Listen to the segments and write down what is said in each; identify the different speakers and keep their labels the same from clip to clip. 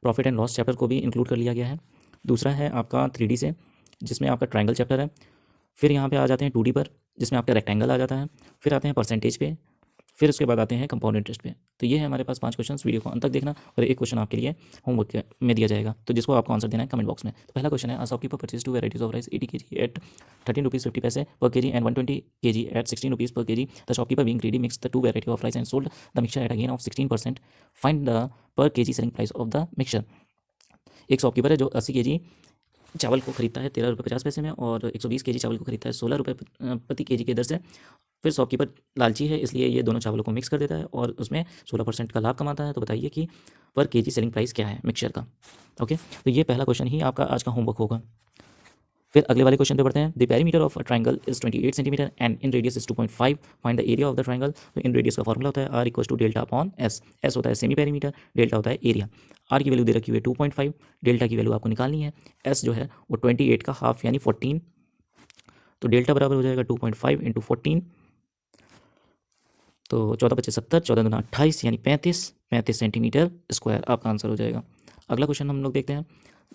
Speaker 1: Profit and loss chapter को भी include कर लिया गया है। दूसरा है आपका 3D से, जिसमें आपका ट्रायंगल चैप्टर है। फिर यहाँ पे आ जाते हैं 2D पर, जिसमें आपका रेक्टेंगल आ जाता है। फिर आते हैं परसेंटेज पे, फिर उसके बाद आते हैं कंपाउंड इंटरेस्ट पे। तो ये है हमारे पास 5 क्वेश्चन। वीडियो को अंत तक देखना और एक क्वेश्चन आपके लिए होमवर्क में दिया जाएगा, तो जिसको आपको आंसर देना है कमेंट बॉक्स में। तो पहला क्वेश्चन है, a shopkeeper purchase 2 varieties of rice 80 kg at 13 rupees 50 पैसे per kg and 120 kg at 16 rupees per kg। The shopkeeper being greedy mix the 2 variety of rice and sold the mixture at a gain of 16%। Find the per kg selling price of the mixture. एक shopkeeper है जो 80 kg चावल को खरीदता है 13 रुपये 50 पैसे में, और 120 kg चावल को खरीदता है 16 रुपये प्रति kg की दर से। फिर शॉपकीपर लालची है, इसलिए ये दोनों चावलों को मिक्स कर देता है और उसमें 16% का लाभ कमाता है। तो बताइए कि पर केजी सेलिंग प्राइस क्या है मिक्सचर का। ओके, तो ये पहला क्वेश्चन ही आपका आज का होमवर्क होगा। फिर अगले वाले क्वेश्चन पे बढ़ते हैं। The perimeter of a triangle is 28 centimetre and inradius is 2.5। Find the area of the triangle. तो इन रेडियस का फॉर्मूला होता है R equal to delta upon S. S होता है सेमी पेरीमीटर, डेल्टा होता है एरिया। आर की value दे रखी हुई है 2.5, डेल्टा की वैल्यू आपको निकालनी है। एस जो है वो 28 का हाफ यानी 14, तो डेल्टा बराबर हो जाएगा 2.5 इंटू 14, तो 14 पच्चीस 70, 14 दूना 28 यानी 35 सेंटीमीटर स्क्वायर आपका आंसर हो जाएगा। अगला क्वेश्चन हम लोग देखते हैं।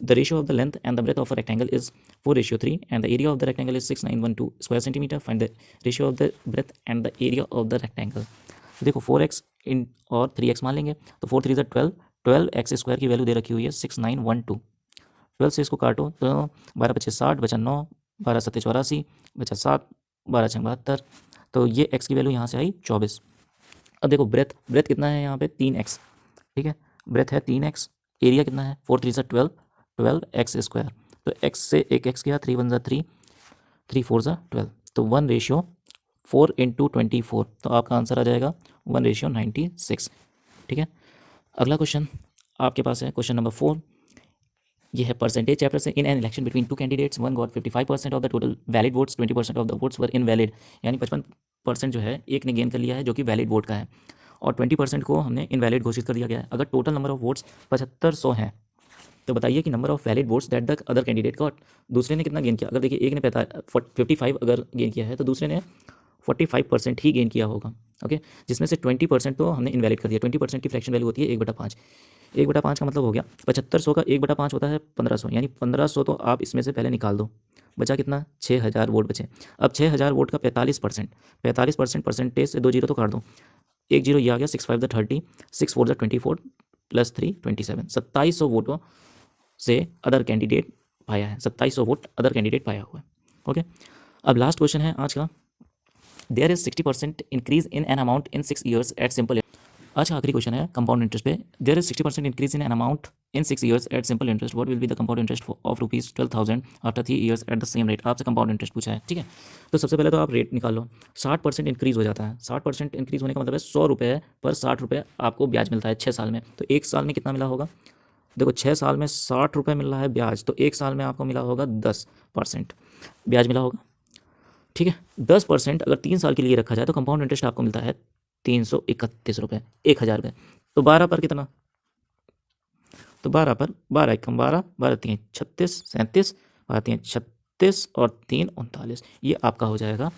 Speaker 1: The ratio of the length and the breadth of a rectangle is 4:3 and the area of the rectangle is 6912 square centimetre. Find the ratio of the breadth and the area of the rectangle. देखो 4x इन और 3x मान लेंगे, तो 4 3 12, 12x square की value दे रखी हुई है 6912। 12 से इसको काटो तो 12 पच्चीस 60, बचा 9, 12 सत्ते 84, बचा 7, 12 छः 72, तो ये x की वैल्यू यहाँ से आई 24। अब देखो ब्रेथ, ब्रेथ कितना है यहाँ पे 3x, ठीक है, ब्रेथ है 3x, एरिया कितना है 4 3 12, 12x स्क्वायर, तो x से एक x गया, 3 1 3, 3 4 12, तो 1:4 इंटू 24, तो आपका आंसर आ जाएगा 1:96। ठीक है, अगला क्वेश्चन आपके पास है क्वेश्चन नंबर 4। ये है परसेंटेज चैप्टर से। In an election between 2 candidates one got 55% of the total valid votes, 20% of the votes were invalid. यानी 55% जो है एक ने गेन कर लिया है जो कि वैलिड वोट का है, और 20% को हमने इनवैलिड घोषित कर दिया गया है। अगर टोटल नंबर ऑफ वोट्स 7500 हैं, तो बताइए कि number of valid votes that the other candidate got. दूसरे ने कितना गेन किया। अगर देखिए एक ने 55 अगर गेन किया है, तो दूसरे ने 45% ही गेन किया होगा। ओके, जिसमें से 20% तो हमने इनवैलिड कर दिया। 20% की फ्रैक्शन वैल्यू होती है 1/5। 1/5 का मतलब हो गया 7500 का 1/5 होता है 1500, यानी 1500 तो आप इसमें से पहले निकाल दो। बचा कितना, 6000 वोट बचे। अब 6000 वोट का 45% परसेंटेज से 2 जीरो तो काट दो, एक जीरो ये आ गया, 6 5 30, 6 4 24 प्लस 3 27, 2700 वोटों से अदर कैंडिडेट पाया है। 2700 वोट अदर कैंडिडेट पाया हुआ है। ओके, अब लास्ट क्वेश्चन है आज का। There is 60% increase in an amount in 6 years at simple. आज का आखिरी क्वेश्चन है कंपाउंड इंटरेस्ट पे। There is 60% increase in an amount in 6 years at simple interest, what will be the compound interest of ₹12,000 after 3 years at the same rate. आपसे compound interest पूछा है, ठीक है। तो सबसे पहले तो आप रेट निकाल लो। 60% इंक्रीज हो जाता है। 60% इंक्रीज होने का मतलब है 100 रुपये पर 60 रुपये आपको ब्याज मिलता है 6 साल में। तो 1 साल में कितना मिला होगा, देखो 6 साल में 60 रुपये मिल रहा है ब्याज, तो 1 साल में आपको मिला होगा 10% ब्याज मिला होगा, ठीक है। 10% अगर 3 साल के लिए रखा जाए तो कंपाउंड इंटरेस्ट आपको मिलता है 331 रुपये, 1000 रुपये। तो 12 पर कितना, तो 12 पर 12 एकम 12, 12 3 36, 37, 12 3 36 और 3 39, ये आपका हो जाएगा